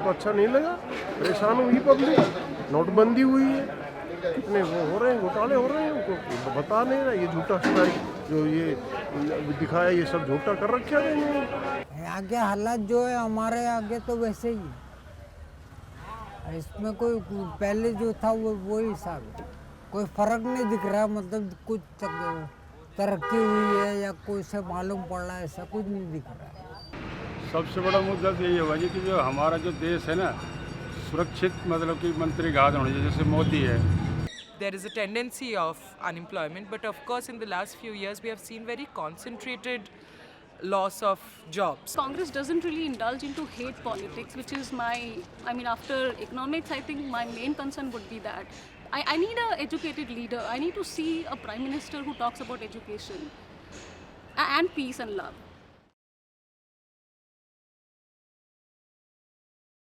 तो अच्छा नहीं लगा, परेशान हुई पब्लिक। नोटबंदी हुई है, कितने वो हो रहे हैं, घोटाले हो रहे हैं, उनको बता नहीं रहा। ये झूठा स्ट्राइक जो ये दिखाया, ये सब झूठा कर रखा है इन्होंने। आगे हालात जो है हमारे आगे तो वैसे ही है, इसमें कोई पहले जो था वो हिसाब है, कोई फर्क नहीं दिख रहा। मतलब कुछ तरक्की हुई है या कोई से मालूम पड़ रहा है, ऐसा कुछ नहीं दिख रहा है। सबसे बड़ा मुद्दा तो यही होगा जी कि जो हमारा जो देश है ना, सुरक्षित मतलब कि मंत्री घात होने चाहिए, जैसे मोदी है। There is a tendency of unemployment, but of course in the last few years we have seen very concentrated loss of jobs. Congress doesn't really indulge into hate politics, which is after economics, I think my main concern would be that I need an educated leader. I need to see a prime minister who talks about education and peace and love.